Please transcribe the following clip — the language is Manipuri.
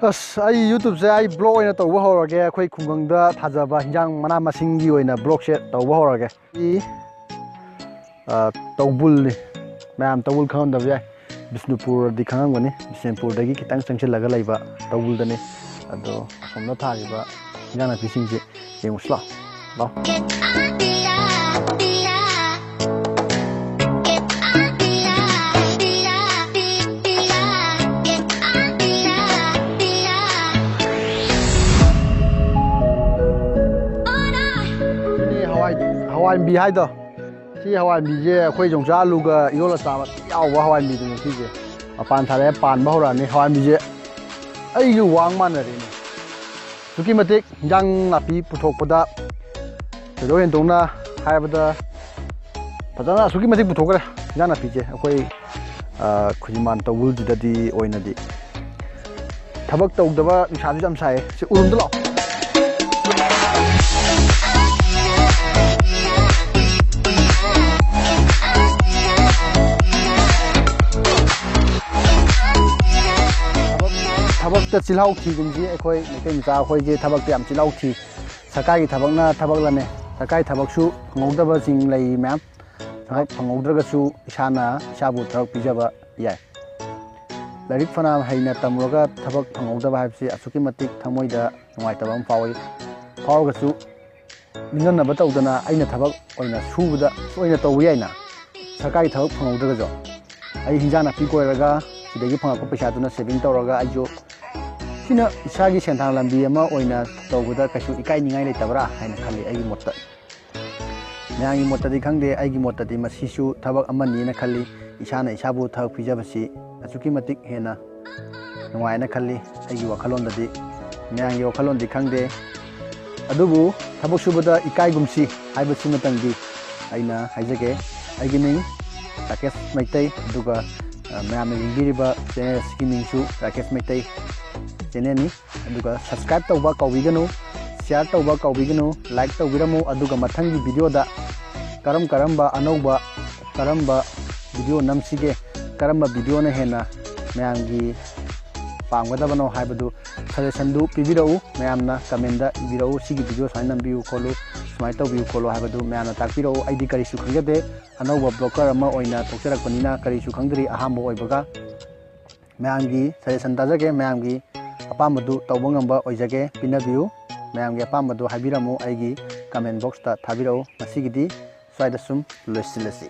ꯑꯁ ꯑꯩ ꯌꯨꯇ꯭ꯌꯨꯕꯁꯦ ꯑꯩ ꯕ꯭ꯂꯣꯛ ꯑꯣꯏꯅ ꯇꯧꯕ ꯍꯧꯔꯒꯦ ꯑꯩꯈꯣꯏ ꯈꯨꯡꯒꯪꯗ ꯊꯥꯖꯕ ꯍꯤꯟꯖꯥꯡ ꯃꯅꯥ ꯃꯁꯤꯡꯒꯤ ꯑꯣꯏꯅ ꯕ꯭ꯂꯣꯛꯁꯦ ꯇꯧꯕ ꯍꯧꯔꯒꯦ ꯇꯧꯕꯨꯜꯅꯤ ꯃꯌꯥꯝ ꯇꯧꯕꯨꯜ ꯈꯪꯉꯝꯗꯕ ꯌꯥꯏ ꯕꯤꯁꯅꯨꯄꯨꯔꯗꯤ ꯈꯪꯉꯝꯒꯅꯤ ꯕꯤꯁꯅꯨꯄꯨꯔꯗꯒꯤ ꯈꯤꯇꯪ ꯆꯪꯁꯤꯜꯂꯒ ꯂꯩꯕ ꯇꯧꯕꯨꯜꯗꯅꯤ ꯑꯗꯣ ꯑꯁꯣꯝꯗ ꯊꯥꯔꯤꯕ ꯍꯤꯟꯖꯥꯡ ꯅꯥꯄꯤꯁꯤꯡꯁꯦ ꯌꯦꯡꯉꯨꯁꯤ ꯂꯥꯛꯑꯣ ꯍꯋꯥꯏꯟꯕꯤ ꯍꯥꯏꯗꯣ ꯁꯤ ꯍꯋꯥꯏꯟꯕꯤꯁꯦ ꯑꯩꯈꯣꯏ ꯌꯣꯡꯆꯥꯛ ꯑꯂꯨꯒ ꯏꯔꯣꯜꯂ ꯆꯥꯕ ꯌꯥꯎꯕ ꯍꯋꯥꯏꯟꯕꯤꯗꯨꯅꯤ ꯁꯤꯁꯦ ꯃꯄꯥꯟ ꯊꯥꯔꯛꯑꯦ ꯄꯥꯟꯕ ꯍꯧꯔꯛꯑꯅꯤ ꯍꯋꯥꯏꯟꯕꯤꯁꯦ ꯑꯩꯒꯤ ꯋꯥꯡ ꯃꯥꯟꯅꯔꯦꯅꯦ ꯑꯁꯨꯛꯀꯤ ꯃꯇꯤꯛ ꯍꯤꯟꯖꯥꯡ ꯅꯥꯄꯤ ꯄꯨꯊꯣꯛꯄꯗ ꯊꯣꯏꯗꯣꯛ ꯍꯦꯟꯗꯣꯛꯅ ꯍꯥꯏꯔꯕꯗ ꯐꯖꯅ ꯑꯁꯨꯛꯀꯤ ꯃꯇꯤꯛ ꯄꯨꯊꯣꯛꯈ꯭ꯔꯦ ꯍꯤꯟꯖꯥꯡ ꯅꯥꯄꯤꯁꯦ ꯑꯩꯈꯣꯏ ꯈꯨꯖꯤꯃꯥꯟ ꯇꯧꯕꯨꯜꯁꯤꯗꯗꯤ ꯑꯣꯏꯅꯗꯤ ꯊꯕꯛ ꯇꯧꯗꯕ ꯅꯨꯡꯁꯥꯁꯨ ꯌꯥꯝ ꯁꯥꯏꯌꯦ ꯁꯤ ꯎꯔꯨꯝꯗ ꯂꯥꯛꯑꯣ ꯊꯕꯛꯇ ꯆꯤꯜꯍꯥꯎ ꯊꯤꯒꯨꯝꯁꯤ ꯑꯩꯈꯣꯏ ꯃꯩꯇꯩ ꯃꯆꯥ ꯑꯩꯈꯣꯏꯁꯦ ꯊꯕꯛꯇ ꯌꯥꯝ ꯆꯤꯜꯍꯥꯎ ꯊꯤ ꯁꯔꯀꯥꯔꯒꯤ ꯊꯕꯛꯅ ꯊꯕꯛꯂꯅꯦ ꯁꯔꯀꯥꯔꯒꯤ ꯊꯕꯛꯁꯨ ꯐꯪꯍꯧꯗꯕꯁꯤꯡ ꯂꯩ ꯃꯌꯥꯝ ꯊꯕꯛ ꯐꯪꯍꯧꯗ꯭ꯔꯒꯁꯨ ꯏꯁꯥꯅ ꯏꯁꯥꯕꯨ ꯊꯕꯛ ꯄꯤꯖꯕ ꯌꯥꯏ ꯂꯥꯏꯔꯤꯛ ꯐꯅ ꯍꯩꯅ ꯇꯝꯃꯨꯔꯒ ꯊꯕꯛ ꯐꯪꯍꯧꯗꯕ ꯍꯥꯏꯕꯁꯤ ꯑꯁꯨꯛꯀꯤ ꯃꯇꯤꯛ ꯊꯃꯣꯏꯗ ꯅꯨꯡꯉꯥꯏꯇꯕ ꯑꯃ ꯐꯥꯎꯏ ꯐꯥꯎꯔꯒꯁꯨ ꯅꯤꯡꯍꯟꯅꯕ ꯇꯧꯗꯅ ꯑꯩꯅ ꯊꯕꯛ ꯑꯣꯏꯅ ꯁꯨꯕꯗ ꯑꯣꯏꯅ ꯇꯧꯕ ꯌꯥꯏꯅ ꯁꯔꯀꯥꯔꯒꯤ ꯊꯕꯛ ꯐꯪꯍꯧꯗ꯭ꯔꯒꯁꯨ ꯑꯩ ꯍꯤꯟꯖꯥꯡ ꯅꯥꯄꯤ ꯀꯣꯏꯔꯒ ꯁꯤꯗꯒꯤ ꯐꯪꯉꯛꯄ ꯄꯩꯁꯥꯗꯨꯅ ꯁꯦꯚꯤꯡ ꯇꯧꯔꯒ ꯑꯩꯁꯨ ꯁꯤꯅ ꯏꯁꯥꯒꯤ ꯁꯦꯟꯊꯥꯡ ꯂꯝꯕꯤ ꯑꯃ ꯑꯣꯏꯅ ꯇꯧꯕꯗ ꯀꯩꯁꯨ ꯏꯀꯥꯏꯅꯤꯡꯉꯥꯏ ꯂꯩꯇꯕ꯭ꯔꯥ ꯍꯥꯏꯅ ꯈꯜꯂꯤ ꯑꯩꯒꯤ ꯃꯣꯠꯇ ꯃꯌꯥꯝꯒꯤ ꯃꯣꯠꯇꯗꯤ ꯈꯪꯗꯦ ꯑꯩꯒꯤ ꯃꯣꯠꯇꯗꯤ ꯃꯁꯤꯁꯨ ꯊꯕꯛ ꯑꯃꯅꯤꯅ ꯈꯜꯂꯤ ꯏꯁꯥꯅ ꯏꯁꯥꯕꯨ ꯊꯕꯛ ꯄꯤꯖꯕꯁꯤ ꯑꯁꯨꯛꯀꯤ ꯃꯇꯤꯛ ꯍꯦꯟꯅ ꯅꯨꯡꯉꯥꯏꯅ ꯈꯜꯂꯤ ꯑꯩꯒꯤ ꯋꯥꯈꯜꯂꯣꯟꯗꯗꯤ ꯃꯌꯥꯝꯒꯤ ꯋꯥꯈꯜꯂꯣꯟꯗꯤ ꯈꯪꯗꯦ ꯑꯗꯨꯕꯨ ꯊꯕꯛ ꯁꯨꯕꯗ ꯏꯀꯥꯏꯒꯨꯝꯁꯤ ꯍꯥꯏꯕꯁꯤꯃꯇꯪꯗꯤ ꯑꯩꯅ ꯍꯥꯏꯖꯒꯦ ꯑꯩꯒꯤ ꯃꯤꯡ ꯔꯥꯀꯦꯁ ꯃꯩꯇꯩ ꯑꯗꯨꯒ ꯃꯌꯥꯝꯅ ꯌꯦꯡꯕꯤꯔꯤꯕ ꯆꯦꯅꯦꯜ ꯑꯁꯤꯒꯤ ꯃꯤꯡꯁꯨ ꯔꯥꯀꯦꯁ ꯃꯩꯇꯩ ꯆꯦꯅꯦꯜꯅꯤ ꯑꯗꯨꯒ ꯁꯕꯁꯀ꯭ꯔꯥꯏꯕ ꯇꯧꯕ ꯀꯥꯎꯕꯤꯒꯅꯨ ꯁꯤꯌꯥꯔ ꯇꯧꯕ ꯀꯥꯎꯕꯤꯒꯅꯨ ꯂꯥꯏꯛ ꯇꯧꯕꯤꯔꯝꯃꯨ ꯑꯗꯨꯒ ꯃꯊꯪꯒꯤ ꯚꯤꯗꯤꯑꯣꯗ ꯀꯔꯝꯕ ꯑꯅꯧꯕ ꯀꯔꯝꯕ ꯚꯤꯗꯤꯑꯣ ꯅꯝꯁꯤꯒꯦ ꯀꯔꯝꯕ ꯚꯤꯗꯤꯑꯣꯅ ꯍꯦꯟꯅ ꯃꯌꯥꯝꯒꯤ ꯄꯥꯝꯒꯗꯕꯅꯣ ꯍꯥꯏꯕꯗꯨ ꯁꯖꯦꯁꯟꯗꯨ ꯄꯤꯕꯤꯔꯛꯎ ꯃꯌꯥꯝꯅ ꯀꯃꯦꯟꯗ ꯏꯕꯤꯔꯛꯎ ꯁꯤꯒꯤ ꯚꯤꯗꯤꯑꯣ ꯁꯨꯃꯥꯏꯅ ꯅꯝꯕꯤꯌꯨ ꯈꯣꯠꯂꯨ ꯁꯨꯃꯥꯏꯅ ꯇꯧꯕꯤꯌꯨ ꯈꯣꯠꯂꯨ ꯍꯥꯏꯕꯗꯨ ꯃꯌꯥꯝꯅ ꯇꯥꯛꯄꯤꯔꯛꯎ ꯑꯩꯗꯤ ꯀꯔꯤꯁꯨ ꯈꯪꯖꯗꯦ ꯑꯅꯧꯕ ꯕ꯭ꯂꯣꯀꯔ ꯑꯃ ꯑꯣꯏꯅ ꯊꯣꯛꯆꯔꯛꯄꯅꯤꯅ ꯀꯔꯤꯁꯨ ꯈꯪꯗ꯭ꯔꯤ ꯑꯍꯥꯟꯕ ꯑꯣꯏꯕꯒ ꯃꯌꯥꯝꯒꯤ ꯁꯖꯦꯁꯟ ꯇꯥꯖꯒꯦ ꯃꯌꯥꯝꯒꯤ ꯑꯄꯥꯝꯕꯗꯨ ꯇꯧꯕ ꯉꯝꯕ ꯑꯣꯏꯖꯒꯦ ꯄꯤꯅꯕꯤꯌꯨ ꯃꯌꯥꯝꯒꯤ ꯑꯄꯥꯝꯕꯗꯨ ꯍꯥꯏꯕꯤꯔꯝꯃꯨ ꯑꯩꯒꯤ ꯀꯃꯦꯟ ꯕꯣꯛꯁꯇ ꯊꯥꯕꯤꯔꯛꯎ ꯉꯁꯤꯒꯤꯗꯤ ꯁ꯭ꯋꯥꯏꯗ ꯁꯨꯝ ꯂꯣꯏꯁꯤꯜꯂꯁꯤ